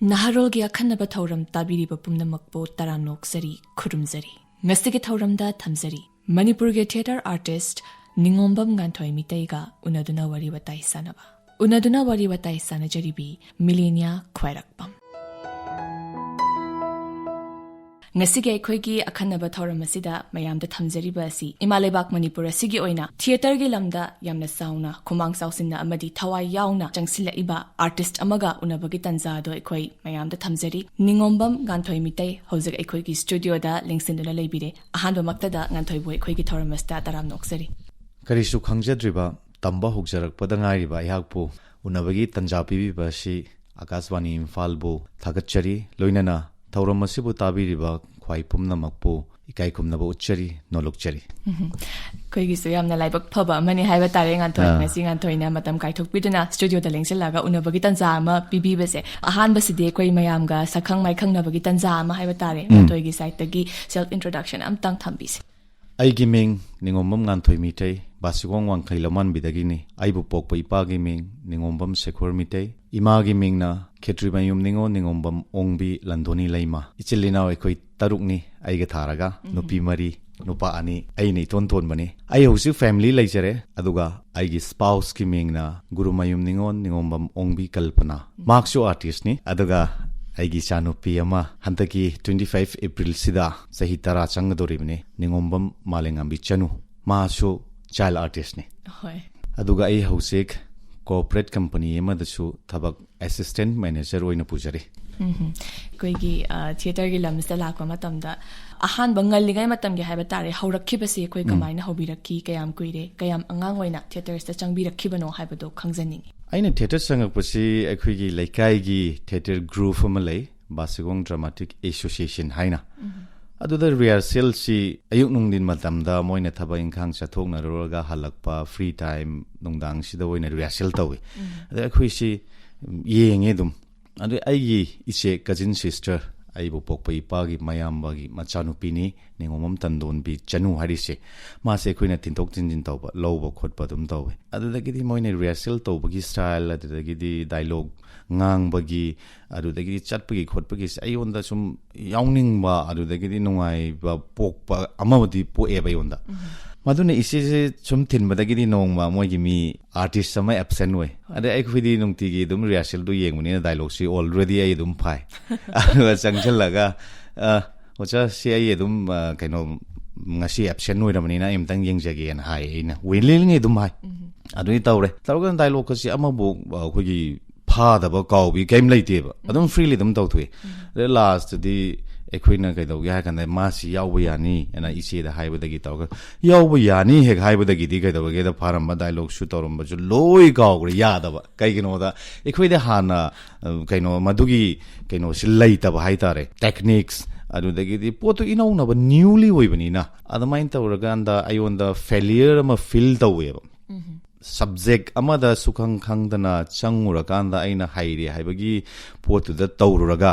Naharolgi akhanaba thauram tabiriba pumnamakpo taranoksari khurumzari. Ngasigi thauramda thamzari. Manipurgi theater artist Ningombam Ganthoi Mitaiga unaduna wari watai sanaba. Unaduna wari watai sanajaribi Millenia Khwairakpam. Ngasigi aikhoigi akhanaba thauram asida mayamda thamzariba asi Imalebak Manipur asigi oina theater gi lamda yamna sauna khumang sausinna amadi thawai yauna changsila iba artist amaga unabagi tanza do aikhoi mayamda thamzari Ningombam Ganthoi Mitai hojik aikhoigi studio da lingsinduna leibire ahanba maktada Ganthoi boy aikhoigi thauram asta taram noksari Karisu khangjadriba tamba hugjarakpada ngairiba ayakpu unabagi tanja pibiba si Akaswani Imphal bu thagatchari loinana Thauram asibu tabiriba khwai pumnamakpu ikai kumnaba uchari nolokchari Koigi su yamna laibak phaba amani haiba tare nganthoi ngasi nganthoi na matam kaithok piduna studio da lengsilaga unabagi tanza ama pibibase ahan baside koi mayamga sakhang maikhang nabagi tanza ama haiba tare nganthoi gi site gi self introduction am tang thambise Aigi ming Ningombam Ganthoi Mitai Basigong Wangkhai Laman bidagini aibu pokpa ipagi ming Ningombam Sekhor Mitai imagi mingna Khetribayum Ningombam Ongbi Landoni Laima ichilina aikoi tarukni aiga tharaga nupi mari nupa ani aini ton bani ai hosi family laijare aduga aigi spouse ki mingna Gurumayum Ningombam Ongbi Kalpana marksho artist ni aduga aigi chanupi ama hantaki 25 April sida sahi tara changadoribne Ningombam Malengambi Chanu maso child artist ni hoi aduga ai hosik corporate company emadasu thabak assistant manager oina pujari koigi theater gi lamsta lakwa matamda ahan bangal ligai matamgi haiba tare haurakkhibase koi kamaina hobirakki kayam kuire kayam angang oina theater sta changbirakkhibano haibado khangjaningi aina theater sangakpasi akhoi laikai gi theater group amalai Basigong Dramatic Association haina aduda rehearsal si ayuk nungdin matamda moina thaba inkhang chathokna roga halakpa free time nungdang sida oina rehearsal tawi ada akhoi si yenge dum adu aigi ise cousin sister aibu pokpa ipagi mayambagi machanupini Ningombam Tandon bi chanu harise mase khoina tintok tinjin tawba lowba khotpa dum tawi adudagidi moina rehearsal tawbagi style adudagidi dialogue ngangbagi adudagidi chatpagi khotpagi ayonda sum yawningba adudagidi nungai ba pokpa amawadi poeba yonda maduna ise sum thinbadagidi nongma moigi mi artist sama absent way ade aikhidi nungtigi dum rehearsal du yenguni dialogue si already ai dum phai adu changchalaga ocha si ai dum kaino ngasi absent way ramani na imtang yengjagi an hai ina wiling dum hai adu tawre tawgan dialogue si amabu khogi phadaba kawbi game laiteba adum freely dum tawthwe last di ekhwina kaidawge hakanda masi yawba yani ana ise da haibadagi tawga yawba yani hek haibadagi di kaidawge da faramba dialogue shoot toramba ju loi gawgre yadaba kaigino da ekhwide hana kaino madugi kaino silaitaba haitare techniques adudagi di poto inauna ba newly oibani na adamain tawraganda ayonda failure ma feel taweba subject amada sukhang khangdana changuraganda aina haire haibagi potu da tawruraga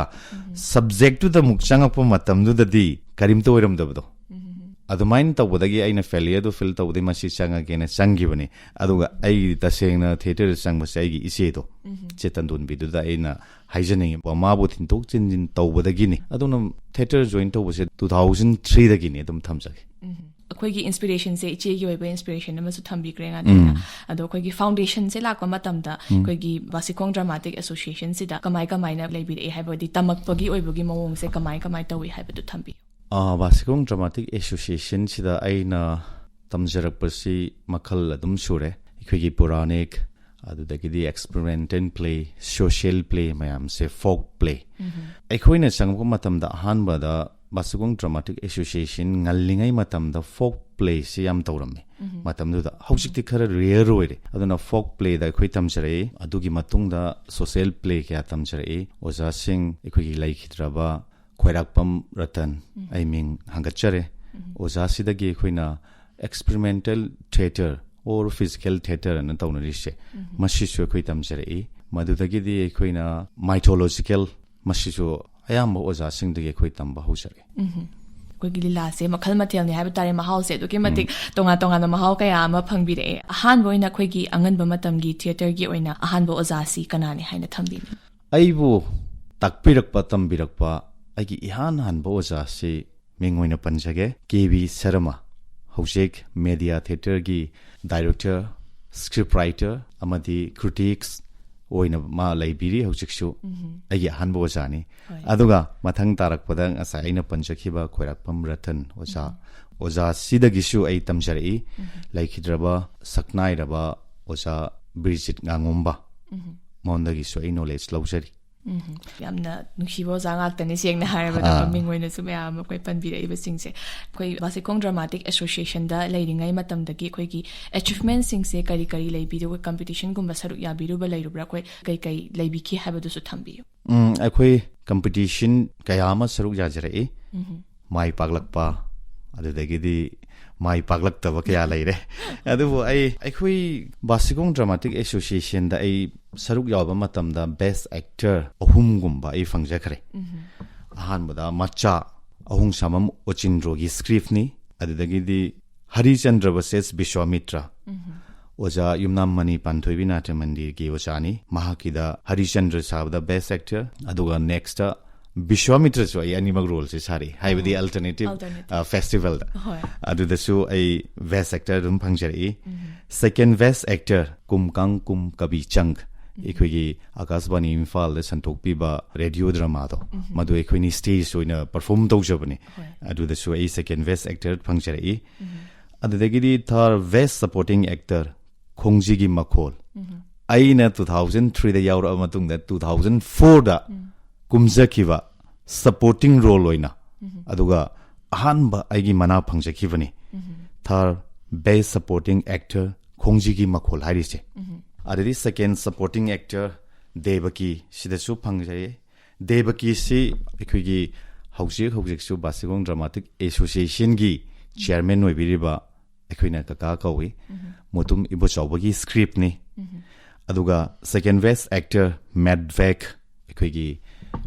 subject tu da muk changakpa matamdu dadi karimto oiramdabdo adumain tawbadagi aina failure do feel tawde masi changagena changgibani aduga ai tasengna theater changbase ai gi ise do chetandun bidu da aina haijaning ma bo thintok chinjin tawbadagi ni aduna theater join tawbase 2003 dagi ni adum thamjage akhoi inspiration se iche gi oiba inspiration amasu thambi krenga dina ado akhoi foundation se lakwa matamda akhoi Basigong Dramatic Association sida kamai na leibire haibodi tamakpagi oibagi mawong se kamai tawi haibadu thambi Basigong Dramatic Association sida aina tamjarakpasi makhal adum sure akhoi puranic adudagidi experimental play social play mayam se folk play akhoi na sangko matamda hanbada Basigong Dramatic Association ngallingai matamda folk play si yam tawramne matamda hausikti khara rare oire aduna folk play da khoi tamjare adugi matungda social play kya tamjare oja sing ekhoi laikhidraba Khwairakpam Ratan I mean hangachare oja sidagi khoina experimental theater or physical theater an tawnari mashisu khoi tamjare madudagi di khoina mythological mashisu ayamba oja singdagi khoi tamba hausare koigi lila se makhal mathel ni haiba tare mahau se duki matik tonga na mahau kaya ama phangbire ahan boina khoigi angan ba matam gi theater gi oina ahan bo oja si kanani haina thambi aibu takpirakpa tambirakpa aigi ihan hanba oja si mingoina panjage KV Sarama hojik media theater gi director script writer amadi critics oina ma laibiri hojik shu aigi hanba oja ni aduga mathang tarakpada asa aina panjakhiba khoirakpam ratan oja sidagi shu ai tamjari laikhidraba saknairaba oja Bridget ngangomba mondagi shu ai knowledge laujari yamna nukshibo zangak tani siang na harabada mingoina su mayam koi panbira iba singse koi Basikong Dramatic Association da leiringai matamdagi koi gi achievement singse kari kari leibiru competition gumba saruk yabiru ba leirubra koi kai leibiki habadu su thambiyu akoi competition kayama saruk yajare mai paglakpa adudagidi mai paglakta kaya leire adubo ai Basikong Dramatic Association da ai saruk yawba matamda best actor ahum gumba ai fangjakhare ahanbada macha ahung samam ochindro gi script ni adudagidi Harichandra vs Vishwamitra oja yumnam mani panthoibi nata mandir gi ochani mahakida Harichandra sabda best actor aduga next Vishwamitra so ai animal role se sari haibadi alternative festival aduda su ai best actor dum phangjari second best actor kumkang kum kabi chang ekhoi Akashbani Imphal da santokpi ba radio drama do madu ekhoi ni stage oina perform tawjabani aduda su ai second best actor phangjari adudagidi third best supporting actor Khongji gi Makhol aina 2003 da yawra matungda 2004 da kumjakhiba supporting role oina aduga ahanba aigi mana phangjakhibani third best supporting actor Khongji gi Makhol harise adidi second supporting actor Devaki sidasu phangjai Devaki si ekhigi hojik su Basikong Dramatic Association gi chairman oibiriba ekhoina kaka kawi motum ibochawbagi script ni aduga second best actor Madvek ekhigi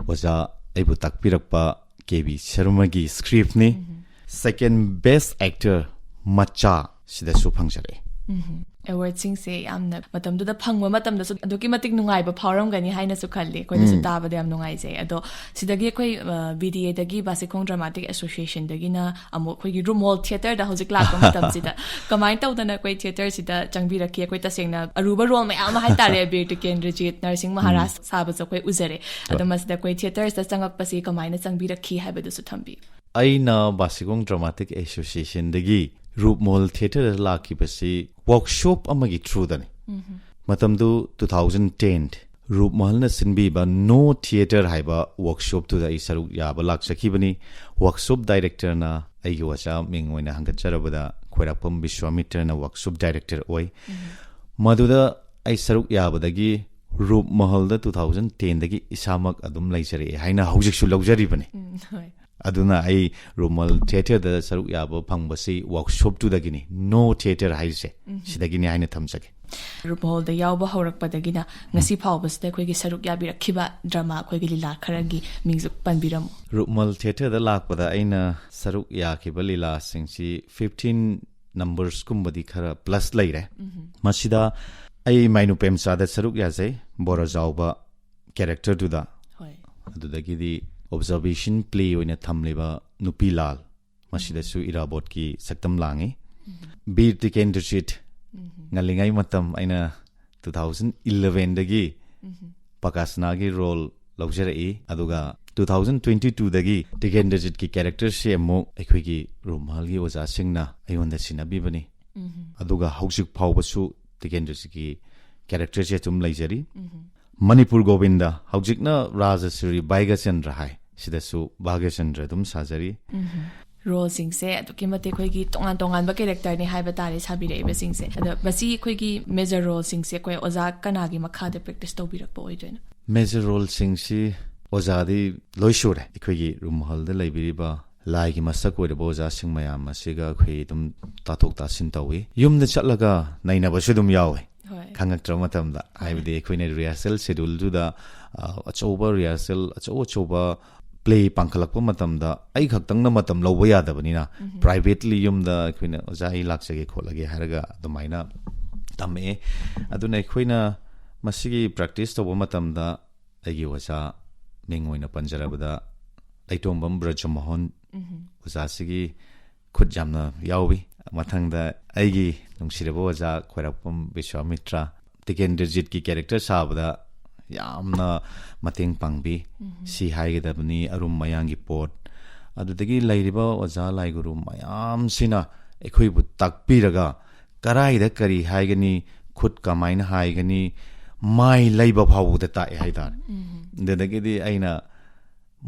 oja aibu takpirakpa KV Sharma gi script ni second best actor Macha sidasu phangjare award singse amna matamdu da phangwa matamda su aduki matik nungai ba phauram gani haina su khalle koi su ta ba de am nungai jai ado sidagi koi BDA dagi Basikong Dramatic Association dagi na amo koi gi room hall theater da hojik lak matam sida kamai tawdana koi theater sida changbira ki koi tasengna aruba role ma am hai tare bir to Kendrjit Narsing Maharaj saba so koi uzare ado masda koi theater sa changak pasi kamai na changbira ki habadu su thambi aina Basikong Dramatic Association dagi Rupmol Theater laki basi workshop amagi through dani matamdu 2010 Rupmol na sinbi ba no theater haiba workshop tu da isaru ya ba lak sakhibani workshop director na aigi wacha mingoina hangacharabada khoirapam Vishwamitra na workshop director oi maduda aisaru ya badagi Rupmol da 2010 dagi isamak adum laijare haina hojik su laujari bani aduna ai Rupmol theater da saruk yaba phangbasi workshop tu dagini no theater haise sidagini haina thamjage Rupmol da yawba horakpadagina ngasi phawbasda khoigi saruk yabirakhiba drama khoigi lila kharagi mingjuk panbiram Rupmol theater da lakpada aina saruk yakhiba lila singsi 15 numbers kumbadi khara plus laire masida ai mainu pemsa da saruk yasai borazawba character tu da adudagidi observation play oina thamleba Nupilal masidasu irabot ki saktam langi Bir Kendrjit ngalingai matam aina 2011 dagi Pakasna gi role laujare aduga 2022 dagi Kendrjit ki character se mo ekhoi gi Rupmol gi oja singna ayonda sinabi bani aduga hojik phawbasu Kendrjit ki character se tum laijari Manipur Govinda hojikna Rajasuri Baigachandra hai sidasu Bhagyachandra dum sajari role singse aduki mate khoi gi tongan ba character ni haiba tare sabire iba singse ado basi khoi gi major role singse koi oza kana gi makha de practice tobirak po oidoina major role singsi oza di loisure khoi gi Rupmol da laibiri ba lai gi masak oi da boza sing mayam asiga khoi dum tathok ta sin tawi yum da chatlaga naina ba shudum yawe khangak trauma tamda haibde khoine rehearsal schedule du da achoba rehearsal achoba play pangkhalakpa matamda ai khaktang na matam loba yadabani na privately yum da khoina ojai laksage kholage haraga adumaina tamme aduna khoina masigi practice to matamda aigi wacha ꯃꯤꯡ ꯑꯣꯏꯅ ꯄꯟꯖꯔꯕꯗ ꯂꯩꯇꯣꯡꯕꯝ ꯕ꯭ꯔꯖꯃꯣꯍꯟ ꯑꯣꯖꯥꯁꯤꯒꯤ ꯈꯨꯠ ꯌꯥꯝꯅ ꯌꯥꯎꯏ ꯃꯊꯪꯗ ꯑꯩꯒꯤ ꯅꯨꯡꯁꯤꯔꯕ ꯑꯣꯖꯥ ꯈꯣꯏꯔꯥꯛꯄꯝ ꯕꯤꯁ꯭ꯋꯥꯃꯤꯇ꯭ꯔ ꯇꯤꯀꯦꯟꯗ꯭ꯔꯖꯤꯠꯀꯤ character ꯁꯥꯕꯗ ꯌꯥꯝꯅ ꯃꯇꯦꯡ ꯄꯥꯡꯕꯤ ꯁꯤ ꯍꯥꯏꯒꯗꯕꯅꯤ ꯑꯔꯨꯝ ꯃꯌꯥꯡꯒꯤ ꯄꯣꯠ ꯑꯗꯨꯗꯒꯤ ꯂꯩꯔꯤꯕ ꯑꯣꯖꯥ ꯂꯥꯏꯒꯨꯔꯨ ꯃꯌꯥꯝꯁꯤꯅ ꯑꯩꯈꯣꯏꯕꯨ ꯇꯥꯛꯄꯤꯔꯒ ꯀꯔꯥꯏꯗ ꯀꯔꯤ ꯍꯥꯏꯒꯅꯤ ꯈꯨꯠ ꯀꯃꯥꯏꯅ ꯍꯥꯏꯒꯅꯤ ꯃꯥꯏ ꯂꯩꯕ ꯐꯥꯎꯕꯗ ꯇꯥꯛꯑꯦ ꯍꯥꯏꯇꯥꯔꯦ ꯑꯗꯨꯗꯒꯤꯗꯤ ꯑꯩꯅ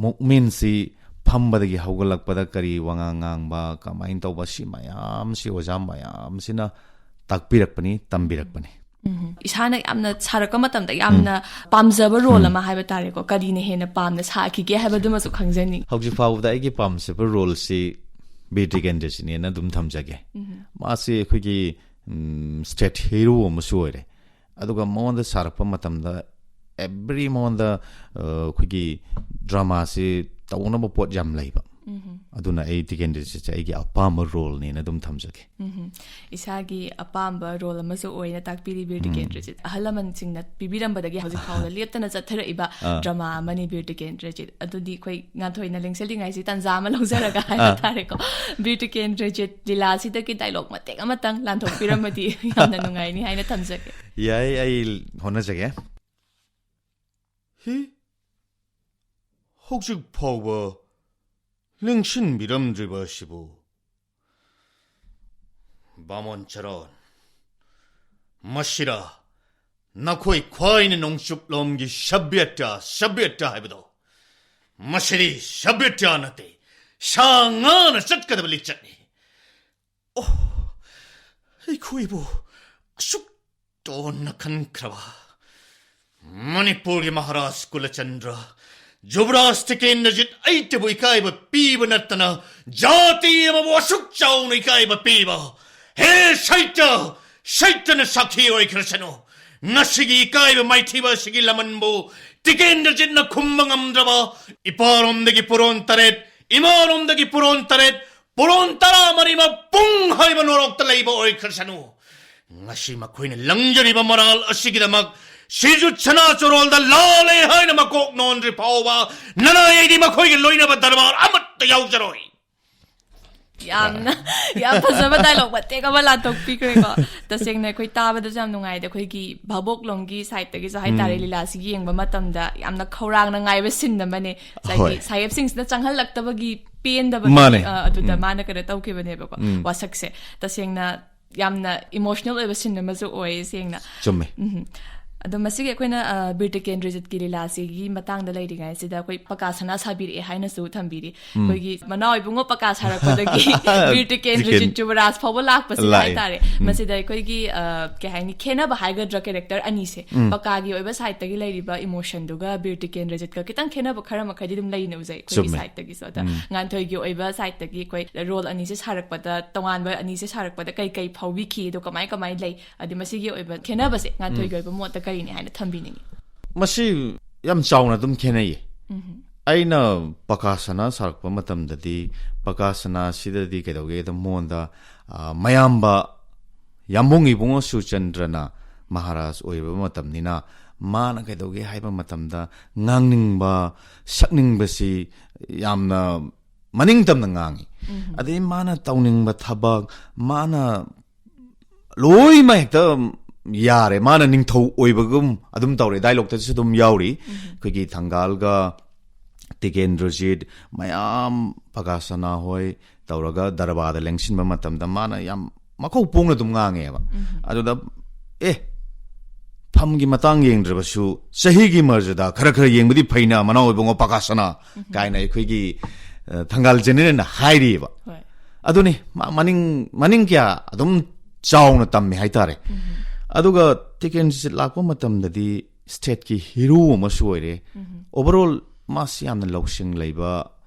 ꯃꯨꯛꯃꯤꯟꯁꯤ ꯐꯝꯕꯗꯒꯤ ꯍꯧꯒꯠꯂꯛꯄꯗ ꯀꯔꯤ ꯋꯥꯉꯥꯡ ꯉꯥꯡꯕ ꯀꯃꯥꯏꯅ ꯇꯧꯕ ꯁꯤ ꯃꯌꯥꯝꯁꯤ ꯑꯣꯖꯥ ꯃꯌꯥꯝꯁꯤꯅ ꯇꯥꯛꯄꯤꯔꯛꯄꯅꯤ ꯇꯝꯕꯤꯔꯛꯄꯅꯤ ꯏꯁꯥꯅ ꯌꯥꯝꯅ ꯁꯥꯔꯛꯄ ꯃꯇꯝꯗ ꯌꯥꯝꯅ ꯄꯥꯝꯖꯕ ꯔꯣꯜ ꯑꯃ ꯍꯥꯏꯕ ꯇꯥꯔꯦꯀꯣ ꯀꯔꯤꯅ ꯍꯦꯟꯅ ꯄꯥꯝꯅ ꯁꯥꯈꯤꯒꯦ ꯍꯥꯏꯕꯗꯨꯃꯁꯨ ꯈꯪꯖꯅꯤꯡꯉꯤ ꯍꯧꯖꯤꯛ ꯐꯥꯎꯕꯗ ꯑꯩꯒꯤ ꯄꯥꯝꯖꯕ ꯔꯣꯜꯁꯤ ꯕꯤꯔ ꯇꯤꯀꯦꯟꯗ꯭ꯔꯖꯤꯠꯅꯦꯅ ꯑꯗꯨꯝ ꯊꯝꯖꯒꯦ ꯃꯥꯁꯤ ꯑꯩꯈꯣꯏꯒꯤ ꯁ꯭ꯇꯦꯠ ꯍꯤꯔꯣ ꯑꯃꯁꯨ ꯑꯣꯏꯔꯦ ꯑꯗꯨꯒ ꯃꯉꯣꯟꯗ ꯁꯥꯔꯛꯄ ꯃꯇꯝꯗ ꯑꯦꯕ꯭ꯔꯤ ꯃꯉꯣꯟꯗ ꯑꯩꯈꯣꯏꯒꯤ ꯗ꯭ꯔꯃꯥꯁꯤ ꯇꯧꯅꯕ ꯄꯣꯠ ꯌꯥꯝ ꯂꯩꯕ ꯑꯗꯨꯅ ꯑꯩ ꯇꯤꯀꯦꯟꯗ꯭ꯔꯖꯤꯠꯁꯦ ꯑꯩꯒꯤ ꯑꯄꯥꯝꯕ ꯔꯣꯜꯅꯦꯅ ꯑꯗꯨꯝ ꯊꯝꯖꯒꯦ ꯏꯁꯥꯒꯤ ꯑꯄꯥꯝꯕ ꯔꯣꯜ ꯑꯃꯁꯨ ꯑꯣꯏꯅ ꯇꯥꯛꯄꯤꯔꯤ ꯕꯤꯔ ꯇꯤꯀꯦꯟꯗ꯭ꯔꯖꯤꯠ ꯑꯍꯜ ꯂꯃꯟꯁꯤꯡꯅ ꯄꯤꯕꯤꯔꯝꯕꯗꯒꯤ ꯍꯧꯖꯤꯛ ꯐꯥꯎꯕ ꯂꯦꯞꯇꯅ ꯆꯠꯊꯔꯛꯏꯕ ꯗ꯭ꯔꯃꯥ ꯑꯃꯅꯤ ꯕꯤꯔ ꯇꯤꯀꯦꯟꯗ꯭ꯔꯖꯤꯠ ꯑꯗꯨꯗꯤ ꯑꯩꯈꯣꯏ ꯉꯥꯟꯊꯣꯏꯅ ꯂꯦꯡꯁꯤꯜꯂꯤꯉꯩꯁꯤ ꯇꯟꯖꯥ ꯑꯃ ꯂꯧꯖꯔꯒ ꯍꯥꯏꯕ ꯇꯥꯔꯦꯀꯣ ꯕꯤꯔ ꯇꯤꯀꯦꯟꯗ꯭ꯔꯖꯤꯠ ꯂꯤꯂꯥꯁꯤꯗꯒꯤ ꯗꯥꯏꯂꯣꯛ ꯃꯇꯦꯛ ꯑꯃꯇꯪ ꯂꯥꯟꯊꯣꯛꯄꯤꯔꯝꯃꯗꯤ ꯌꯥꯝꯅ ꯅꯨꯡꯉꯥꯏꯅꯤ ꯍꯥꯏꯅ ꯊꯝꯖꯒꯦ ꯌꯥꯏ ꯑꯩ ꯍꯣꯠꯅꯖꯒꯦ ꯍꯧꯖꯤꯛ ꯐꯥꯎꯕ ꯂꯦꯡꯁꯤꯟꯕꯤꯔꯝꯗ꯭ꯔꯤꯕ ꯑꯁꯤꯕꯨ ꯕꯥꯃꯣꯟ ꯆꯔꯣꯟ ꯃꯁꯤꯔ ꯅꯈꯣꯏ ꯈ꯭ꯋꯥꯏꯅ ꯅꯣꯡꯆꯨꯞꯂꯣꯝꯒꯤ ꯁभ्यता ꯍꯥꯏꯕꯗꯣ ꯃꯁꯤꯗꯤ ꯁभ्यता ꯅꯠꯇꯦ ꯁꯥ ꯉꯥꯅ ꯆꯠꯀꯗꯕ ꯂꯤꯆꯠꯅꯤ ꯑꯩꯈꯣꯏꯕꯨ ꯑꯁꯨꯛ ꯇꯣꯟꯅ ꯈꯟꯈ꯭ꯔꯕ ꯃꯅꯤꯄꯨꯔꯒꯤ ꯃꯍꯥꯔꯥꯖ ꯀꯨꯂꯆꯟꯗ꯭ꯔ ꯖꯨꯕꯔꯥꯖ ꯇꯤꯀꯦꯟꯗ꯭ꯔꯖꯤꯠ ꯑꯩꯇꯕꯨ ꯏꯀꯥꯏꯕ ꯄꯤꯕ ꯅꯠꯇꯅ ꯖꯥꯇꯤ ꯑꯃꯕꯨ ꯑꯁꯨꯛ ꯆꯥꯎꯅ ꯏꯀꯥꯏꯕ ꯄꯤꯕ ꯍꯦ ꯁꯩꯇꯅ ꯁꯥꯈꯤ ꯑꯣꯏꯈ꯭ꯔꯁꯅꯨ ꯉꯁꯤꯒꯤ ꯏꯀꯥꯏꯕ ꯃꯥꯏꯊꯤꯕ ꯑꯁꯤꯒꯤ ꯂꯃꯟꯕꯨ ꯇꯤꯀꯦꯟꯗ꯭ꯔꯖꯤꯠꯅ ꯈꯨꯝꯕ ꯉꯝꯗ꯭ꯔꯕ ꯏꯄꯥꯔꯣꯝꯗꯒꯤ ꯄꯨꯔꯣꯟ 3 ꯏꯃꯥꯔꯣꯝꯗꯒꯤ ꯄꯨꯔꯣꯟ 3 ꯄꯨꯔꯣꯟ 14 ꯄꯨꯡ ꯍꯥꯏꯕ ꯅꯣꯔꯣꯛꯇ ꯂꯩꯕ ꯑꯣꯏꯈ꯭ꯔꯁꯅꯨ ngasi makoina langjari ba moral asigidamak sijut chana chorolda lale haina makok nondri pawba nana yedi makoige loina ba darbar amatta yaujaroi ꯌꯥꯝ ꯐꯖꯕ ꯗꯥꯏꯂꯣꯛ ꯃꯇꯦꯛ ꯑꯃ ꯂꯥꯟꯊꯣꯛꯄꯤꯈ꯭ꯔꯦꯀꯣ ꯇꯁꯦꯡꯅ ꯑꯩꯈꯣꯏ ꯇꯥꯕꯗꯁꯨ ꯌꯥꯝ ꯅꯨꯡꯉꯥꯏꯗ ꯑꯩꯈꯣꯏꯒꯤ ꯚꯥꯕꯣꯛꯂꯣꯝꯒꯤ ꯁꯥꯏꯠꯇꯒꯤꯁꯨ ꯍꯥꯏꯇꯥꯔꯦ ꯂꯤꯂꯥꯁꯤꯒꯤ ꯌꯦꯡꯕ ꯃꯇꯝꯗ ꯌꯥꯝꯅ ꯈꯧꯔꯥꯡꯅ ꯉꯥꯏꯕ ꯁꯤꯟ ꯑꯃꯅꯦ ꯉꯁꯥꯏꯒꯤ ꯁꯥꯍꯦꯕꯁꯤꯡꯁꯤꯅ ꯆꯪꯍꯜꯂꯛꯇꯕꯒꯤ ꯄꯦꯟꯗꯕꯒꯤ ꯑꯗꯨꯗ ꯃꯥꯅ ꯀꯩꯅꯣ ꯇꯧꯈꯤꯕꯅꯦꯕꯀꯣ ꯋꯥꯁꯛꯁꯦ ꯇꯁꯦꯡꯅ ꯌꯥꯝꯅ ꯏꯃꯣꯁꯅꯦꯜ ꯑꯣꯏꯕ ꯁꯤꯟ ꯑꯃꯁꯨ ꯑꯣꯏ ꯁꯦꯡꯅ ꯆꯨꯝꯃꯦ ꯑꯗꯣ ꯃꯁꯤꯒꯤ ꯑꯩꯈꯣꯏꯅ ꯕꯤꯔ ꯇꯤꯀꯦꯟꯗ꯭ꯔꯖꯤꯠꯀꯤ ꯂꯤꯂꯥꯁꯤꯒꯤ ꯃꯇꯥꯡꯗ ꯂꯩꯔꯤꯉꯩꯁꯤꯗ ꯑꯩꯈꯣꯏ ꯄꯀꯥ ꯁꯅꯥ ꯁꯥꯕꯤꯔꯛꯑꯦ ꯍꯥꯏꯅꯁꯨ ꯊꯝꯕꯤꯔꯤ ꯑꯩꯈꯣꯏꯒꯤ ꯃꯅꯥꯎ ꯏꯕꯨꯡꯉꯣ ꯄꯀꯥ ꯁꯥꯔꯛꯄꯗꯒꯤ ꯕꯤꯔ ꯇꯤꯀꯦꯟꯗ꯭ꯔꯖꯤꯠ ꯖꯨꯕꯔꯥꯖ ꯐꯥꯎꯕ ꯂꯥꯛꯄꯁꯤꯗ ꯍꯥꯏꯇꯥꯔꯦ ꯃꯁꯤꯗ ꯑꯩꯈꯣꯏꯒꯤ ꯀꯩ ꯍꯥꯏꯅꯤ ꯈꯦꯠꯅꯕ ꯍꯥꯏꯒꯗ꯭ꯔꯥ ꯀꯦꯔꯦꯛꯇꯔ ꯑꯅꯤꯁꯦ ꯄꯀꯥꯒꯤ ꯑꯣꯏꯕ ꯁꯥꯏꯠꯇꯒꯤ ꯂꯩꯔꯤꯕ ꯏꯃꯣꯁꯟꯗꯨꯒ ꯕꯤꯔ ꯇꯤꯀꯦꯟꯗ꯭ꯔꯖꯤꯠꯀ ꯈꯤꯇꯪ ꯈꯦꯠꯅꯕ ꯈꯔ ꯃꯈꯩꯗꯤ ꯑꯗꯨꯝ ꯂꯩꯅ ꯎꯖꯩ ꯑꯩꯈꯣꯏꯒꯤ ꯁꯥꯏꯠꯇꯒꯤꯁꯨ ꯑꯗ ꯉꯥꯟꯊꯣꯏꯒꯤ ꯑꯣꯏꯕ ꯁꯥꯏꯠꯇꯒꯤ ꯑꯩꯈꯣꯏ ꯔꯣꯜ ꯑꯅꯤꯁꯦ ꯁꯥꯔꯛꯄꯗ ꯇꯣꯉꯥꯟꯕ ꯑꯅꯤꯁꯦ ꯁꯥꯔꯛꯄꯗ ꯀꯩ ꯐꯥꯎꯕꯤꯈꯤ ꯑꯗꯣ ꯀꯃꯥꯏ ꯂꯩ ꯑꯗꯩ ꯃꯁꯤꯒꯤ ꯑꯣꯏꯕ ꯈꯦꯠꯅꯕꯁꯦ ꯉꯥꯟꯊꯣꯏꯒꯤ ꯑꯣꯏꯕ ꯃꯣꯠꯇ ꯀꯔꯤꯅꯤ ꯍꯥꯏꯅ ꯊꯝꯕꯤꯅꯤꯡꯉꯤ मसी यम चावना तुम खेनई अइना पकासना सारकप मतमददी पकासना सिददी केदोगे द मोंदा मयाम्बा यामुंगी बुंगो सुचंद्रना महाराज ओइबा मतमनिना माना केदोगे हाइबा मतमदा ngangningba sakningbasi yamna maningtamna ngangi adi mana tawningba thabak mana loi ma hekta यारे माना निंगथौ ओइबगुम अदुम तौरे डायलॉग तसु दुम याउरी खैगी थंगालगा टिकेंद्रजीत मयाम पगासना होय तौरगा दरबाद लेंसिनबा मतमदा माना याम मखौ पोंगना दुम ngangeबा अदुदा फमगी मतंग येंद्रबसु सहीगी मर्जदा खरखर येंबदी फैना मना ओइबंगो पगासना कायना खैगी थंगाल जेनेरन हाइरिबा अदुनी मनिंग क्या अदुम चाउना तम्मे हाइतारे अदुगा टिकेंद्रजीत लाको मतमददी स्टेट की हीरो अमसु ओइरे ओवरऑल मास यामना लौसिंग लैबा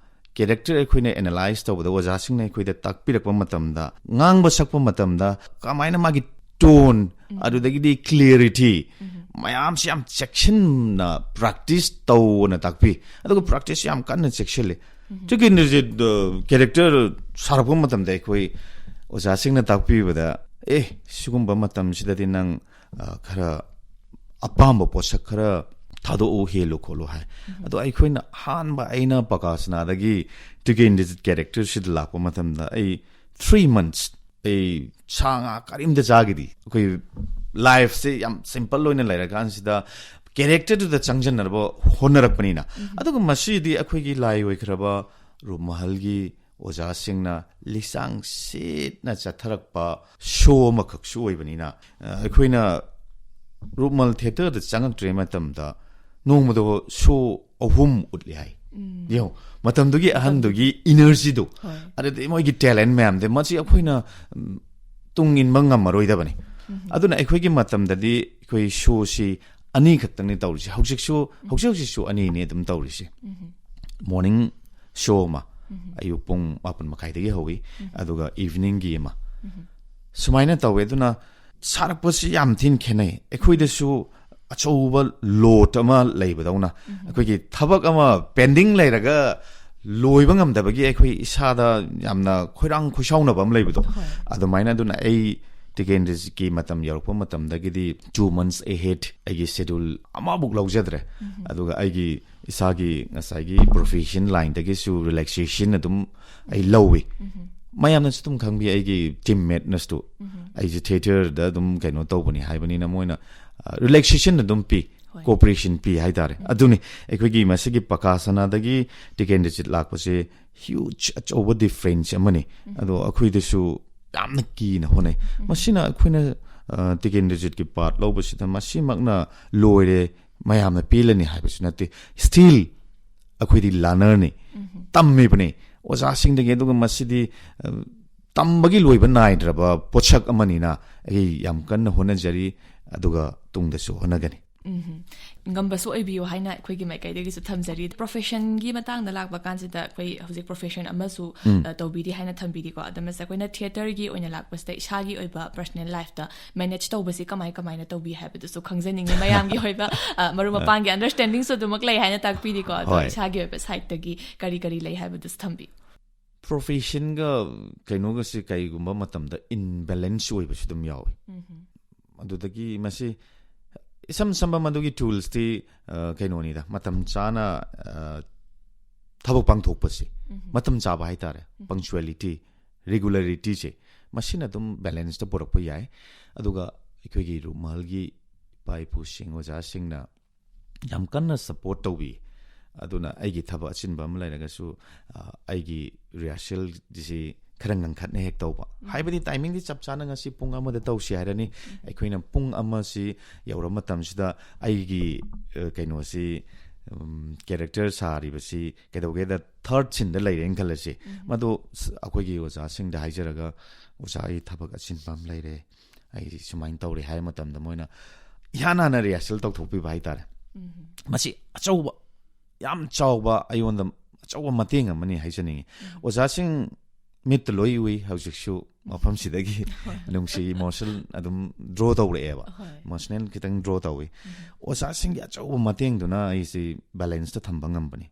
कैरेक्टर अखोइने एनालाइज तौबदा वजासिंग ने अखोइदा ताकपिरकपा मतमदा ngangbा सकपा मतमदा कमाइना मागी टोन अदुदगिदी क्लियरिटी मयाम से याम सेक्शन ना प्रैक्टिस तौना ताकपि अदुगा प्रैक्टिस याम कन्ना सेक्शनले टिकेंद्रजीत कैरेक्टर सारपा मतमदा अखोइ वजासिंग ना ताकपिबदा सिगुम्बा मतम सिददी नंग खरा अपाम्ब पोसक खरा ꯊꯥꯗꯣꯛꯎ ꯍꯦꯜꯂꯨ ꯈꯣꯠꯂꯨ ꯍꯥꯏ ꯑꯗꯣ ꯑꯩꯈꯣꯏꯅ ꯑꯍꯥꯟꯕ ꯑꯩꯅ ꯄꯀꯥꯁꯅꯥꯗꯒꯤ ꯇꯤꯀꯦꯟꯗꯤꯖꯤꯠ ꯀꯦꯔꯦꯛꯇꯔꯁꯤꯗ ꯂꯥꯛꯄ ꯃꯇꯝꯗ ꯑꯩ 3 months ꯑꯩ ꯁꯥ ꯉꯥ ꯀꯔꯤꯝꯇ ꯆꯥꯈꯤꯗꯤ ꯑꯩꯈꯣꯏ ꯂꯥꯏꯐꯁꯦ ꯌꯥꯝ ꯁꯤꯝꯄꯜ ꯑꯣꯏꯅ ꯂꯩꯔꯀꯥꯟꯁꯤꯗ ꯀꯦꯔꯦꯛꯇꯔꯗꯨꯗ ꯆꯪꯖꯟꯅꯕ ꯍꯣꯠꯅꯔꯛꯄꯅꯤꯅ ꯑꯗꯨꯒ ꯃꯁꯤꯗꯤ ꯑꯩꯈꯣꯏꯒꯤ ꯂꯥꯏ ꯑꯣꯏꯈ꯭ꯔꯕ ꯔꯨꯞꯃꯍꯜꯒꯤ ꯑꯣꯖꯥꯁꯤꯡꯅ ꯂꯤꯆꯥꯡ ꯁꯦꯠꯅ ꯆꯠꯊꯔꯛꯄ ꯁꯣ ꯑꯃꯈꯛꯁꯨ ꯑꯣꯏꯕꯅꯤꯅ ꯑꯩꯈꯣꯏꯅ ꯔꯨꯞꯃꯍꯜ ꯊꯤꯌꯦꯇꯔꯗ ꯆꯪꯉꯛꯇ꯭ꯔꯤꯉꯩ ꯃꯇꯝꯗ ꯅꯣꯡꯃꯗ ꯁꯣ 3 ꯎꯠꯂꯤ ꯍꯥꯏ ꯌꯦꯡꯉꯣ ꯃꯇꯝꯗꯨꯒꯤ ꯑꯍꯟꯗꯨꯒꯤ ꯏꯅꯔꯖꯤꯗꯣ ꯑꯗꯨꯗꯤ ꯃꯣꯏꯒꯤ ꯇꯦꯂꯦꯟ ꯃꯌꯥꯝꯗꯤ ꯃꯁꯤ ꯑꯩꯈꯣꯏꯅ ꯇꯨꯡ ꯏꯟꯕ ꯉꯝꯃꯔꯣꯏꯗꯕꯅꯤ ꯑꯗꯨꯅ ꯑꯩꯈꯣꯏꯒꯤ ꯃꯇꯝꯗꯗꯤ ꯑꯩꯈꯣꯏ ꯁꯣꯁꯤ 2 ꯈꯛꯇꯪꯅꯤ ꯇꯧꯔꯤꯁꯤ ꯍꯧꯖꯤꯛꯁꯨ 2ꯅꯤ ꯑꯗꯨꯝ ꯇꯧꯔꯤꯁꯤ ꯃꯣꯔꯅꯤꯡ ꯁꯣ ꯑꯃ ꯑꯌꯨꯛ ꯄꯨꯡ 7:30ꯗꯒꯤ ꯍꯧꯏ ꯑꯗꯨꯒ ꯏꯚꯤꯅꯤꯡꯒꯤ ꯑꯃ ꯁꯨꯃꯥꯏꯅ ꯇꯧꯋꯦ ꯑꯗꯨꯅ ꯁꯥꯔꯛꯄꯁꯤ ꯌꯥꯝ ꯊꯤꯅ ꯈꯦꯠꯅꯩ ꯑꯩꯈꯣꯏꯗꯁꯨ ꯑꯆꯧꯕ ꯂꯣꯠ ꯑꯃ ꯂꯩꯕꯗꯧꯅ ꯑꯩꯈꯣꯏꯒꯤ ꯊꯕꯛ ꯑꯃ ꯄꯦꯟꯗꯤꯡ ꯂꯩꯔꯒ ꯂꯣꯏꯕ ꯉꯝꯗꯕꯒꯤ ꯑꯩꯈꯣꯏ ꯏꯁꯥꯗ ꯌꯥꯝꯅ ꯈꯣꯏꯔꯥꯡ ꯈꯣꯏꯁꯥꯎꯅꯕ ꯑꯃ ꯂꯩꯕꯗꯣ ꯑꯗꯨꯃꯥꯏꯅ ꯑꯗꯨꯅ ꯑꯩ ꯇꯤꯀꯦꯟꯗꯤꯖꯤꯠꯀꯤ ꯃꯇꯝ ꯌꯧꯔꯛꯄ ꯃꯇꯝꯗꯒꯤꯗꯤ 2 months ahead ꯑꯩꯒꯤ ꯁꯦꯗ꯭ꯌꯨꯜ ꯑꯃꯕꯨꯛ ꯂꯧꯖꯗ꯭ꯔꯦ ꯑꯗꯨꯒ ꯑꯩꯒꯤ ꯏꯁꯥꯒꯤ ꯉꯁꯥꯏꯒꯤ ꯄ꯭ꯔꯣꯐꯦꯁꯟ ꯂꯥꯏꯟꯗꯒꯤꯁꯨ ꯔꯤꯂꯦꯛꯁꯦꯁꯟ ꯑꯗꯨꯝ ꯑꯩ ꯂꯧꯏ ꯃꯌꯥꯝꯅꯁꯨ ꯑꯗꯨꯝ ꯈꯪꯕꯤ ꯑꯩꯒꯤ ꯇꯤꯝꯃꯦꯠꯅꯁꯨ ꯑꯩꯁꯦ ꯊꯤꯌꯦꯇꯔꯗ ꯑꯗꯨꯝ ꯀꯩꯅꯣ ꯇꯧꯕꯅꯤ ꯍꯥꯏꯕꯅꯤꯅ ꯃꯣꯏꯅ ꯔꯤꯂꯦꯛꯁꯦꯁꯟ ꯑꯗꯨꯝ ꯄꯤ ꯀooperation ꯄꯤ ꯍꯥꯏꯇꯥꯔꯦ ꯑꯗꯨꯅꯤ ꯑꯩꯈꯣꯏꯒꯤ ꯃꯁꯤꯒꯤ ꯄꯀꯥꯁꯅꯥꯗꯒꯤ ꯇꯤꯀꯦꯟꯗꯤꯖꯤꯠ ꯂꯥꯛꯄꯁꯦ ꯍ꯭ꯌꯨꯖ ꯑꯆꯧꯕ ꯗꯤꯐꯔꯦꯟꯁ ꯑꯃꯅꯤ ꯑꯗꯣ ꯑꯩꯈꯣꯏꯗꯁꯨ ꯌꯥꯝꯅ ꯀꯤꯅ ꯍꯣꯠꯅꯩ ꯃꯁꯤꯅ ꯑꯩꯈꯣꯏꯅ ꯇꯤꯀꯦꯟꯗꯤꯖꯤꯠꯀꯤ ꯄꯥꯔꯠ ꯂꯧꯕꯁꯤꯗ ꯃꯁꯤꯃꯛꯅ ꯂꯣꯏꯔꯦ ꯃꯌꯥꯝꯅ ꯄꯦꯜꯂꯅꯤ ꯍꯥꯏꯕꯁꯨ ꯅꯠꯇꯦ ꯁ꯭ꯇꯤꯜ ꯑꯩꯈꯣꯏꯗꯤ ꯂꯔꯅꯔꯅꯤ ꯇꯝꯃꯤꯕꯅꯤ ꯑꯣꯖꯥꯁꯤꯡꯗꯒꯤ ꯑꯗꯨꯒ ꯃꯁꯤꯗꯤ ꯇꯝꯕꯒꯤ ꯂꯣꯏꯕ ꯅꯥꯏꯗ꯭ꯔꯕ ꯄꯣꯠꯁꯛ ꯑꯃꯅꯤꯅ ꯑꯩ ꯌꯥꯝ ꯀꯟꯅ ꯍꯣꯠꯅꯖꯔꯤ ꯑꯗꯨꯒ ꯇꯨꯡꯗꯁꯨ ꯍꯣꯠꯅꯒꯅꯤ ꯉꯝꯕꯁꯨ ꯑꯣꯏꯕꯤꯌꯨ ꯍꯥꯏꯅ ꯑꯩꯈꯣꯏꯒꯤ ꯃꯥꯏꯀꯩꯗꯒꯤꯁꯨ ꯊꯝꯖꯔꯤ ꯄ꯭ꯔꯣꯐꯦꯁꯟꯒꯤ ꯃꯇꯥꯡꯗ ꯂꯥꯛꯄ ꯀꯥꯟꯁꯤꯗ ꯑꯩꯈꯣꯏ ꯍꯧꯖꯤꯛ ꯄ꯭ꯔꯣꯐꯦꯁꯟ ꯑꯃꯁꯨ ꯇꯧꯕꯤꯔꯤ ꯍꯥꯏꯅ ꯊꯝꯕꯤꯔꯤꯀꯣ ꯑꯗꯨꯃꯁꯦ ꯑꯩꯈꯣꯏꯅ ꯊꯤꯌꯦꯇꯔꯒꯤ ꯑꯣꯏꯅ ꯂꯥꯛꯄꯁꯤꯗ ꯏꯁꯥꯒꯤ ꯑꯣꯏꯕ ꯄꯔꯁꯣꯅꯦꯜ ꯂꯥꯏꯐꯇ ꯃꯦꯅꯦꯖ ꯇꯧꯕꯁꯤ ꯀꯃꯥꯏꯅ ꯇꯧꯕꯤ ꯍꯥꯏꯕꯗꯨꯁꯨ ꯈꯪꯖꯅꯤꯡꯉꯤ ꯃꯌꯥꯝꯒꯤ ꯑꯣꯏꯕ ꯃꯔꯨꯞ ꯃꯄꯥꯡꯒꯤ ꯑꯟꯗꯔꯁꯇꯦꯟꯗꯤꯡꯁꯨ ꯑꯗꯨꯃꯛ ꯂꯩ ꯍꯥꯏꯅ ꯇꯥꯛꯄꯤꯔꯤꯀꯣ ꯑꯗꯣ ꯏꯁꯥꯒꯤ ꯑꯣꯏꯕ ꯁꯥꯏꯠꯇꯒꯤ ꯀꯔꯤ ꯂꯩ ꯍꯥꯏꯕꯗꯨꯁꯨ ꯊꯝꯕꯤꯌꯨ ꯄ꯭ꯔꯣꯐꯦꯁꯟꯒ ꯀꯩꯅꯣꯒꯁꯤ ꯀꯩꯒꯨꯝꯕ ꯃꯇꯝꯗ ꯏꯟꯕꯦꯂꯦꯟꯁ ꯑꯣꯏꯕꯁꯨ ꯑꯗꯨꯝ ꯌꯥꯎꯏ ꯑꯗꯨꯗꯒꯤ ꯃꯁꯤ ꯏꯁꯝ ꯁꯝꯕ ꯃꯗꯨꯒꯤ ꯇꯨꯜꯁꯇꯤ ꯀꯩꯅꯣꯅꯤꯗ ꯃꯇꯝ ꯆꯥꯅ ꯊꯕꯛ ꯄꯥꯡꯊꯣꯛꯄꯁꯤ ꯃꯇꯝ ꯆꯥꯕ ꯍꯥꯏꯇꯥꯔꯦ ꯄꯪꯆꯨꯋꯦꯂꯤꯇꯤ ꯔꯤꯒꯨꯂꯔꯤꯇꯤꯁꯦ ꯃꯁꯤꯅ ꯑꯗꯨꯝ ꯕꯦꯂꯦꯟꯁꯇ ꯄꯨꯔꯛꯄ ꯌꯥꯏ ꯑꯗꯨꯒ ꯑꯩꯈꯣꯏꯒꯤ ꯔꯨꯞꯃꯍꯜꯒꯤ ꯏꯄꯥ ꯏꯄꯨꯁꯤꯡ ꯑꯣꯖꯥꯁꯤꯡꯅ ꯌꯥꯝ ꯀꯟꯅ ꯁꯄꯣꯔꯠ ꯇꯧꯕꯤ ꯑꯗꯨꯅ ꯑꯩꯒꯤ ꯊꯕꯛ ꯑꯆꯤꯟꯕ ꯑꯃ ꯂꯩꯔꯒꯁꯨ ꯑꯩꯒꯤ ꯔꯤꯍꯔꯁꯦꯜꯁꯤ ꯈꯔ ꯉꯟꯈꯠꯅ ꯍꯦꯛ ꯇꯧꯕ ꯍꯥꯏꯕꯗꯤ ꯇꯥꯏꯃꯤꯡꯗꯤ ꯆꯞ ꯆꯥꯅ ꯉꯁꯤ ꯄꯨꯡ 1ꯗ ꯇꯧꯁꯤ ꯍꯥꯏꯔꯅꯤ ꯑꯩꯈꯣꯏꯅ ꯄꯨꯡ 1ꯁꯤ ꯌꯧꯔ ꯃꯇꯝꯁꯤꯗ ꯑꯩꯒꯤ ꯀꯩꯅꯣꯁꯤ ꯀꯦꯔꯦꯛꯇꯔ ꯁꯥꯔꯤꯕꯁꯤ ꯀꯩꯗꯧꯒꯦꯗ 3rd scene ꯂꯩꯔꯦꯅ ꯈꯜꯂꯁꯤ ꯃꯗꯨ ꯑꯩꯈꯣꯏꯒꯤ ꯑꯣꯖꯥꯁꯤꯡꯗ ꯍꯥꯏꯖꯔꯒ ꯑꯣꯖꯥ ꯑꯩ ꯊꯕꯛ ꯑꯆꯤꯟꯕ ꯑꯃ ꯂꯩꯔꯦ ꯑꯩ ꯁꯨꯃꯥꯏꯅ ꯇꯧꯔꯦ ꯍꯥꯏꯕ ꯃꯇꯝꯗ ꯃꯣꯏꯅ ꯏꯍꯥꯟ ꯍꯥꯟꯅ ꯔꯤꯍꯔꯁꯦꯜ ꯇꯧꯊꯣꯛꯄꯤꯕ ꯍꯥꯏꯇꯥꯔꯦ ꯃꯁꯤ ꯑꯆꯧꯕ ꯌꯥꯝ ꯆꯥꯎꯕ ꯑꯩꯉꯣꯟꯗ ꯑꯆꯧꯕ ꯃꯇꯦꯡ ꯑꯃꯅꯤ ꯍꯥꯏꯖꯅꯤꯡꯉꯤ ꯑꯣꯖꯥꯁꯤꯡ ꯃꯤꯠꯇ ꯂꯣꯏ ꯎꯏ ꯍꯧꯖꯤꯛꯁꯨ ꯃꯐꯝꯁꯤꯗꯒꯤ ꯅꯨꯡꯁꯤ ꯏꯃꯣꯁꯅꯦꯜ ꯑꯗꯨꯝ ꯗ꯭ꯔꯣ ꯇꯧꯔꯛꯑꯦꯕ ꯏꯃꯣꯁꯅꯦꯜ ꯈꯤꯇꯪ ꯗ꯭ꯔꯣ ꯇꯧꯏ ꯑꯣꯖꯥꯁꯤꯡꯒꯤ ꯑꯆꯧꯕ ꯃꯇꯦꯡꯗꯨꯅ ꯑꯩꯁꯤ ꯕꯦꯂꯦꯟꯁꯇ ꯊꯝꯕ ꯉꯝꯕꯅꯤ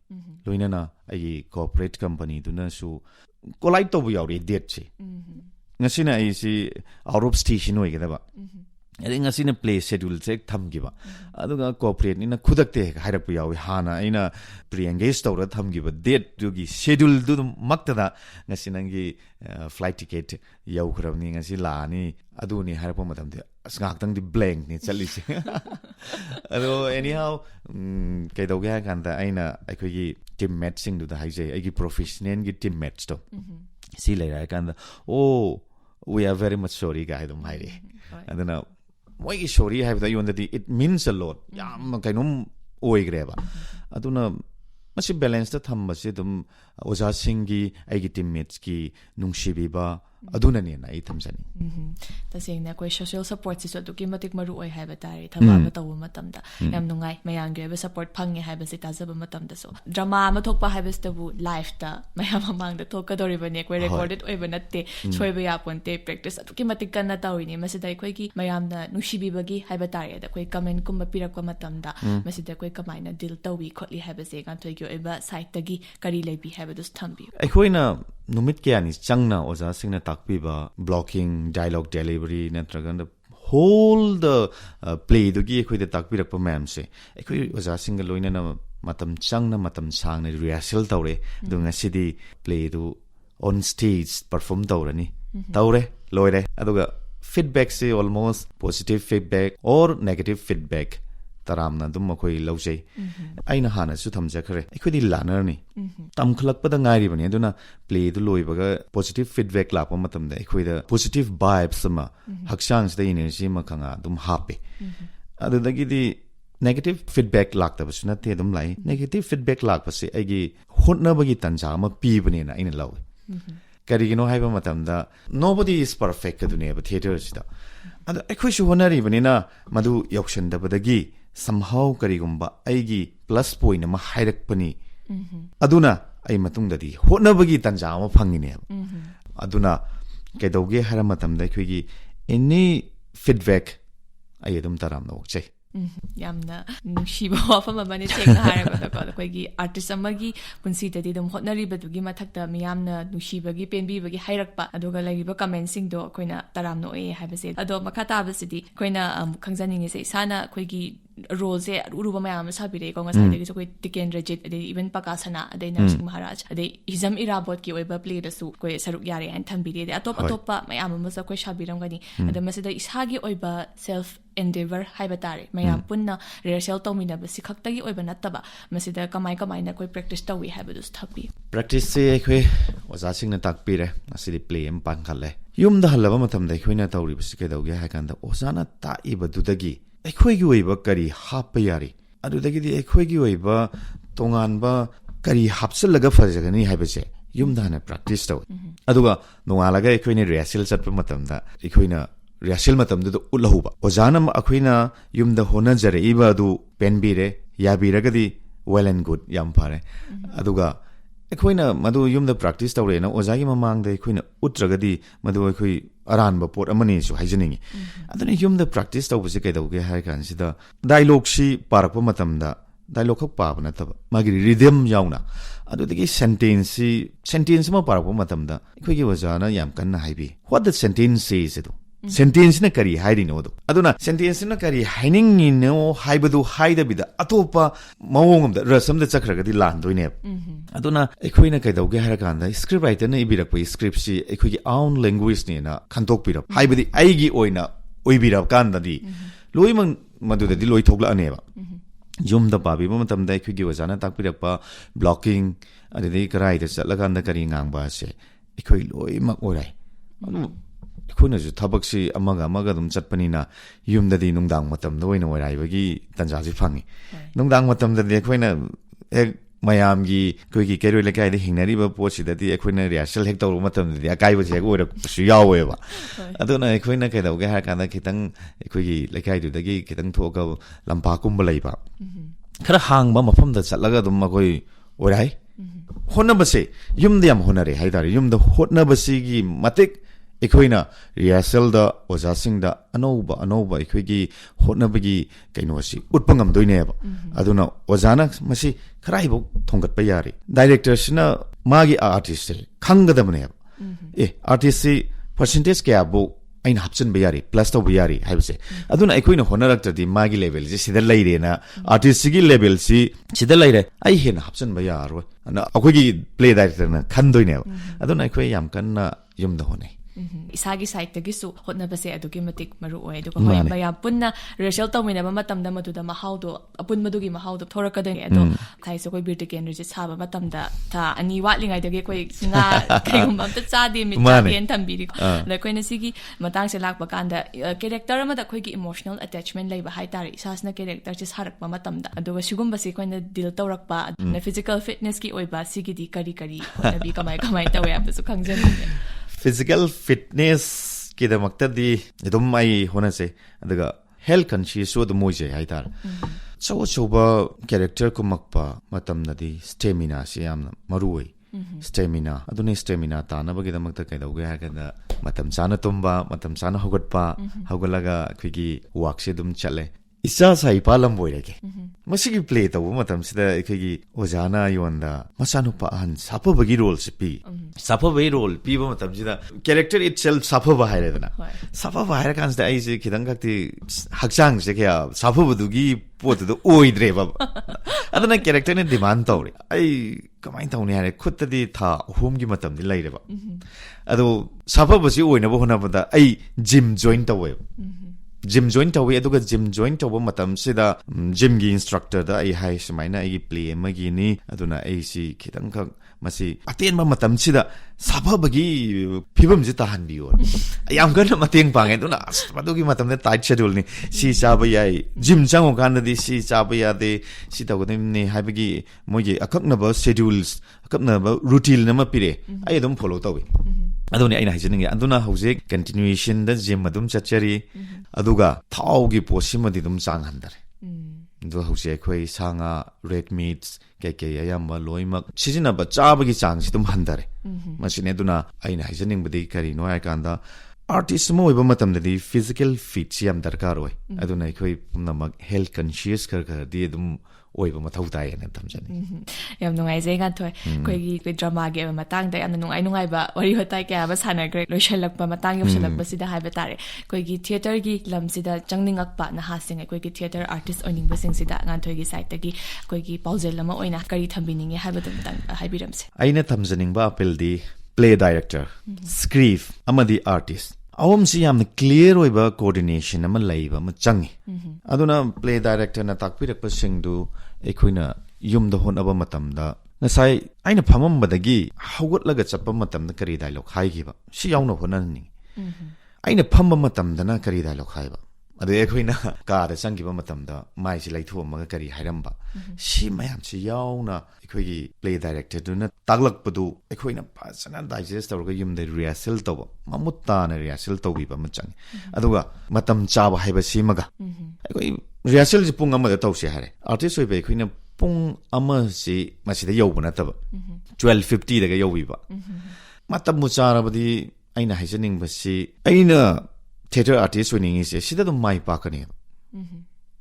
ꯂꯣꯏꯅꯅ ꯑꯩꯒꯤ ꯀꯣꯑꯣꯄꯔꯦꯠ ꯀꯝꯄꯅꯤꯗꯨꯅꯁꯨ ꯀꯣꯂꯥꯏꯠ ꯇꯧꯕ ꯌꯥꯎꯔꯤ ꯗꯦꯠꯁꯤ ꯉꯁꯤꯅ ꯑꯩꯁꯤ ꯑꯥꯎꯠ ꯑꯣꯐ ꯁ꯭ꯇꯦꯁꯟ ꯑꯣꯏꯒꯗꯕ ꯑꯗꯩ ꯉꯁꯤꯅ ꯄ꯭ꯂꯦ ꯁꯦꯗ꯭ꯌꯨꯜꯁꯦ ꯍꯦꯛ ꯊꯝꯈꯤꯕ ꯑꯗꯨꯒ ꯀꯣꯑꯣꯄꯔꯦꯠꯅꯤꯅ ꯈꯨꯗꯛꯇ ꯍꯦꯛ ꯍꯥꯏꯔꯛꯄ ꯌꯥꯎꯏ ꯍꯥꯟꯅ ꯑꯩꯅ ꯄ꯭ꯔꯤ ꯑꯦꯡꯒꯦꯖ ꯇꯧꯔꯒ ꯊꯝꯈꯤꯕ ꯗꯦꯠꯇꯨꯒꯤ ꯁꯦꯗ꯭ꯌꯨꯜꯗꯨꯃꯛꯇꯗ ꯉꯁꯤ ꯅꯪꯒꯤ ꯐ꯭ꯂꯥꯏꯠ ꯇꯤꯀꯦꯠ ꯌꯧꯈ꯭ꯔꯕꯅꯤ ꯉꯁꯤ ꯂꯥꯛꯑꯅꯤ ꯑꯗꯨꯅꯤ ꯍꯥꯏꯔꯛꯄ ꯃꯇꯝꯗ ꯑꯁ ꯉꯥꯏꯍꯥꯛꯇꯪꯗꯤ ꯕ꯭ꯂꯦꯡꯅꯤ ꯆꯠꯂꯤꯁꯦ ꯑꯗꯣ ꯑꯦꯅꯤꯍꯥꯎ ꯀꯩꯗꯧꯒꯦ ꯍꯥꯏ ꯀꯥꯟꯗ ꯑꯩꯅ ꯑꯩꯈꯣꯏꯒꯤ ꯇꯤꯝꯃꯦꯠꯁꯤꯡꯗꯨꯗ ꯍꯥꯏꯖꯩ ꯑꯩꯒꯤ ꯄ꯭ꯔꯣꯐꯦꯁꯅꯦꯜꯒꯤ ꯇꯤꯝꯃꯦꯠꯁꯇꯣ ꯁꯤ ꯂꯩꯔꯦ ꯍꯥꯏ ꯀꯥꯟꯗ ꯋꯤ ꯑꯥꯔ ꯚꯦꯔꯤ ꯃꯆ ꯁꯣꯔꯤ ꯒꯥꯏ ꯑꯗꯨꯝ ꯍꯥꯏꯔꯛꯑꯦ ꯑꯗꯨꯅ ꯃꯣꯏꯒꯤ ꯁꯣꯔꯤ ꯍꯥꯏꯕꯗ ꯑꯩꯉꯣꯟꯗꯗꯤ ꯏꯠ ꯃꯤꯟꯁ ꯑ ꯂꯣꯠ ꯌꯥꯝꯅ ꯀꯩꯅꯣꯝ ꯑꯣꯏꯈ꯭ꯔꯦꯕ ꯑꯗꯨꯅ ꯃꯁꯤ ꯕꯦꯂꯦꯟꯁꯇ ꯊꯝꯕꯁꯤ ꯑꯗꯨꯝ ꯑꯣꯖꯥꯁꯤꯡꯒꯤ ꯑꯩꯒꯤ ꯇꯤꯝꯃꯦꯠꯁꯀꯤ ꯅꯨꯡꯁꯤꯕꯤꯕ ꯑꯗꯨꯅꯅꯦꯅ ꯑꯩ ꯊꯝꯖꯅꯤꯡꯉꯤ ꯇꯁꯦꯡꯅ ꯑꯩꯈꯣꯏ ꯁꯣꯁꯤꯌꯦꯜ ꯁꯄꯣꯔꯠꯁꯤꯁꯨ ꯑꯗꯨꯛꯀꯤ ꯃꯇꯤꯛ ꯃꯔꯨ ꯑꯣꯏ ꯍꯥꯏꯕ ꯇꯥꯔꯦ ꯊꯕꯛ ꯑꯃ ꯇꯧꯕ ꯃꯇꯝꯗ ꯌꯥꯝ ꯅꯨꯡꯉꯥꯏ ꯃꯌꯥꯝꯒꯤ ꯑꯣꯏꯕ ꯁꯄꯣꯔꯠ ꯐꯪꯉꯦ ꯍꯥꯏꯕꯁꯤ ꯇꯥꯖꯕ ꯃꯇꯝꯗꯁꯨ ꯗ꯭ꯔꯃꯥ ꯑꯃ ꯊꯣꯛꯄ ꯍꯥꯏꯕꯁꯤꯇꯕꯨ ꯂꯥꯏꯐꯇ ꯃꯌꯥꯝ ꯃꯃꯥꯡꯗ ꯊꯣꯛꯀꯗꯧꯔꯤꯕꯅꯤ ꯑꯩꯈꯣꯏ ꯔꯦꯀꯣꯔꯗꯦꯠ ꯑꯣꯏꯕ ꯅꯠꯇꯦ ꯁꯣꯏꯕ ꯌꯥꯄꯣꯟꯇꯦ ꯄ꯭ꯔꯦꯛꯇꯤꯁ ꯑꯗꯨꯛꯀꯤ ꯃꯇꯤꯛ ꯀꯟꯅ ꯇꯧꯔꯤꯅꯤ ꯃꯁꯤꯗ ꯑꯩꯈꯣꯏꯒꯤ ꯃꯌꯥꯝꯅ ꯅꯨꯡꯁꯤꯕꯤꯕꯒꯤ ꯍꯥꯏꯕ ꯇꯥꯔꯦ ꯑꯗ ꯑꯩꯈꯣꯏ ꯀꯃꯦꯟꯠꯀꯨꯝꯕ ꯄꯤꯔꯛꯄ ꯃꯇꯝꯗ ꯃꯁꯤꯗ ꯑꯩꯈꯣꯏ ꯀꯃꯥꯏꯅ ꯗꯤꯜ ꯇꯧꯋꯤ ꯈꯣꯠꯂꯤ ꯍꯥꯏꯕꯁꯦ ꯉꯥꯟꯊꯣꯏꯒꯤ ꯑꯣꯏꯕ ꯁꯥꯏꯠꯇꯒꯤ ꯀꯔꯤ ꯂꯩꯕꯤ ꯍꯥꯏꯕꯗꯨꯁꯨ ꯊꯝꯕꯤꯌꯨ ꯑꯩꯈꯣꯏꯅ ꯅꯨꯃꯤꯠ ꯀꯌꯥꯅꯤ ꯆꯪꯅ ꯑꯣꯖꯥꯁꯤꯡꯅ ꯇꯥꯛꯄꯤꯕ ꯕ꯭ꯂꯣꯀꯤꯡ ꯗꯥꯏꯂꯣഗ് ꯗꯦꯂꯤꯚꯔꯤ ꯅꯠꯇ꯭ꯔꯒꯅ whole the play do gi ekhoi da takpirak pa ma'am se ekhoi oja singa loina na matam changna matam sangna rehearsal tawre du ngasidi play du on stage perform tawrani tawre loire aduga feedback se almost positive feedback or negative feedback taramna dum makoi lojai aina hana su thamja khare ekhoi di laner ni tam khlak pada ngairi bani aduna play du loi baga positive feedback la pa matam da ekhoi da positive vibes sama hakshang da energy ma khanga dum happy adu dagi di negative feedback lakta basuna te dum lai negative feedback lak pase aigi hotna bagi tanja ma pi bani na ina law karigino haiba matam da nobody is perfect kadune ba theater sida adu ekhoi su honari bani na madu yokshan da badagi somehow karigumba aigi plus point ma hairak pani aduna ai matung da di hotna bagi tanja ma phangine aduna kedauge hara matam da ekhoi gi any feedback ai dum taram no chai yamna nungsiba wafam amani thengna harabada ko akoigi artist amagi punsitadi dum hotnari badugi mathakta miyamna nungsiba gi penbi bagi hairakpa aduga lagiba comment sing do koina taramno e haibase ado makata basidi koina khangjaningi se sana koigi role se uruba mayam sabire ko ngasai degi koi Tikendra Jit ade even Pakasana ade Narsingh Maharaj ade Hizam Irabot ki oiba play da su koi saruk yare an thambire de atop atopa mayam masa koi shabiram gani ade masida isagi oiba self endeavor haibatare mayam punna rehearsal tawmina basi khaktagi oiba nataba masida kamai na koi practice tawi haibadus thapi practice se ekhoi oja singna takpire asidi play em pan khale yumda halaba matam da ekhoina tawri basi kedauge hakanda ojana ta ibadudagi ekhoi gi oiba kari happa yari adudagi di ekhoi gi oiba tonganba kari hapsalaga fajagani haibase yumda na practice taw aduga nongalaga ekhoina rehearsal chatpa matamda ekhoina rehearsal matamda ulahuba ojana akhoina yumda hona jare iba du penbire yabiragadi well and good yam phare aduga ekhoina madu yumda practice tawre na ojagi mamangda ekhoina utragadi madu ekhoi aranba pot amani su haijaningi aduna yumda practice tawbase kaidauge hai kan sida dialogue si parakpa matamda dialogue khak pabna tab magi rhythm yauna adudagi sentence ma parakpa matamda ekhoi gi wajana yam kanna haibi what the sentence says edu sentence na kari hairi no do aduna sentence na kari haining ni no haibadu haida bida atopa mawongam da rasam da chakhra gadi lan doine aduna ekhoina kaidauge hara kanda script writer na ibirak pa script si ekhoi gi own language ni na khantok pirap haibadi aigi oina oibirap kanda di loimang madu da di loi thokla aneba yum da babi ma matam da ekhoi gi wajana takpirak pa blocking adedi karai da chalaganda kari ngangba se ekhoi loimak orai khuna ju thabak si amaga dum chatpanina yumdadi nungdang matam noina waraibagi tanjaji phangi nungdang matam da ekhoina ek mayam gi koi gi keroi lekai de hingnari ba pochi da di ekhoina rehearsal hek tawru matam da akai ba je go su yawe ba aduna ekhoina kai dawge ha kana kitang ekhoi gi lekai du dagi kitang thoka lampa kum balai ba khara hang ba mafam da chatlaga dum makoi orai honna base yumda yam honare haidari yumda hotna basi gi matik ekhoina rehearsal da oja sing da anouba ekhoi gi hotna bagi kaino si utpangam doine ba aduna ojana masi kharai bo thongat pa yari director sina magi artist khanggadamne artist si percentage kya bo ain hapchen ba yari plus to ba yari haibse aduna ekhoina honarak di magi level ji sida laire na artist gi level si sida laire ai hen hapchen ba yaro ana akhoi gi play director na khandoine ba aduna ekhoi yam kanna yum da hone isagi site tagisu hotna base adugi matik maru oy adugo hoy maya punna rehearsal tawmina matamda maduda mahaudo apun madugi mahaudo thorakadani ado thaise koi beauty Tikendra Jit saba matamda tha ani watlingai dage koi singa kaigum amta chade mi chagen thambiri la koina sigi matang se lakpa kanda character amada koi gi emotional attachment leiba haitari isasna character chi sarakpa matamda aduga sigumba se koina deal tawrakpa na physical fitness ki oiba sigi di kari nabi kamai tawe apsu khangjani physical fitness ki da makta di edum mai hona se adaga health conscious so the moje haitar so ba character ko makpa matam na di stamina se amna marui stamina adune stamina ta na bagi da makta kai da uga ha da matam chana tumba matam chana hogatpa hogalaga khigi work se dum chale इचा साई पालम बोइरगे मसिगी play तब मतमसिदा एखगी ओजाना योंदा मसानुपा अहन साफबगी रोल से पी साफबगी रोल पीब मतमसिदा कैरेक्टर इटसेल्फ साफबा हाइरेदना साफबा हाइर कांसदा आइसे खिदंग गति हक्चांग से क्या साफबदुगी पोतदो ओइद्रेबा अदना कैरेक्टर ने डिमांड तौरे आई कमाइन तौने हारे खुत्तदी था होमगी मतमदि लैरेबा अदो साफबसी ओइनबो होनाबदा आई जिम जॉइन तौवे जिम जॉइन तौवे अदुगा जिम जॉइन तौबा मतमसिदा जिम गी इंस्ट्रक्टर दा आई हाई समाइना आई प्ले मगिनी अदुना आई सी खिदंग खक मसी अतेन मतमसिदा साफबगी फिबम जि ताहनबियो याम गन मतेंग पांगे दुना मदुगी मतमने टाइट शेड्यूल नि सी चाबा याई जिम चांगो कानदि सी चाबा यादे सी तगदनि हाइबगी मोगे अककनबा शेड्यूल्स अककनबा रूटीन नम पिरे आई दम फॉलो तौवे अदुनि आइना हाइजनिंगे अदुना हौजे कंटिन्यूएशन द जिम मदुम चचरी अदुगा थाउगी पोसिमदि दम चांग हंदरे दो हौजे अखोई सांगा रेड मीट्स के अयamba loimak sizinaba chabagi chang si dum handare masine duna aina haijaning badi kari no ai kanda artist mo iba matam dadi physical fit si am darkar oi aduna khoi namak health conscious kar di dum oiba mathau tai na tamjani yam nungai je ga thoi koi gi koi drama ge matang da yam nungai ba wari hotai kya ba sana gre loishalak pa matang yopsalak ba sida haiba tare koi gi theater gi lam sida changningak pa na ha sing koi gi theater artist oning ba sing sida ngan thoi gi site gi koi gi pausel lama oina kari thambininge haiba dum tang haibiram se aina thamjaning ba apel di play director script amadi artist awam si yam clear oiba coordination ama laiba ma changi aduna play director na takpirak pa singdu ekhuna yum da hon aba matam da nasai aina phamam badagi hawgot laga chappa matam da kari dialogue hai gi ba si yauna honan ni aina phamma matam da na kari dialogue hai ba ade ekhuna ka da changi ba matam da mai si laithu ma kari hairam ba si mayam si yauna ekhoi play director du na taglak padu ekhoina pasana digest tawga yum de rehearsal taw mamutta na rehearsal taw bi ba ma chang aduga matam chaba haiba simaga ekoi rehearsal ji pung ama da taw se hare artist oi be ekhoina pung ama si masida yobu na taba 12:50 daga yobi ba matam mu chara badi aina haisening ba si aina theater artist winning is sida dum mai pa kani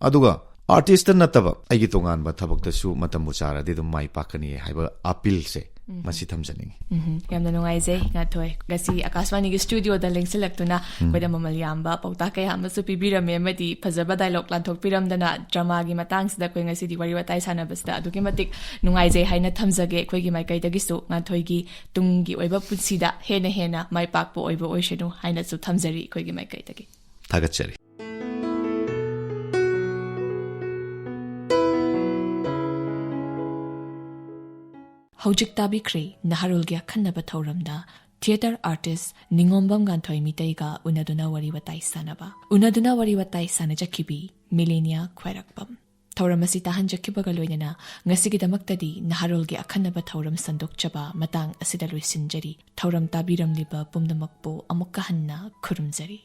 aduga artist na taba agi tongan ba thabak ta su matam muchara de dum mai pa kani haiba appeal se masi thamjani yamna nungai je nga thoi gasi akaswani gi studio da link select na koida mamal yamba pauta kaya amasu pibirame madi phajaba dialogue lan thok piram dana drama gi matang sida koi ngasi di wari watai sana basta adugi matik nungai je haina thamjage koi gi mai kai dagi su nga thoi gi tungi oiba punsida hena mai pak po oiba oishenu haina su thamjari koi gi mai kai dagi thagachari Hojik tabikri naharulgya khannaba thoramda theater artist ningombam ganthoi mitaiga unaduna wari watai watai sanajakhibi millennia khwairakpam thoramasi tahan jakhibaga loinana ngasigi damaktadi naharulgya akhannaba thoram sandokchaba matang asida loisinjari thoram tabiram liba pumnamakpo amukka hanna khurumjari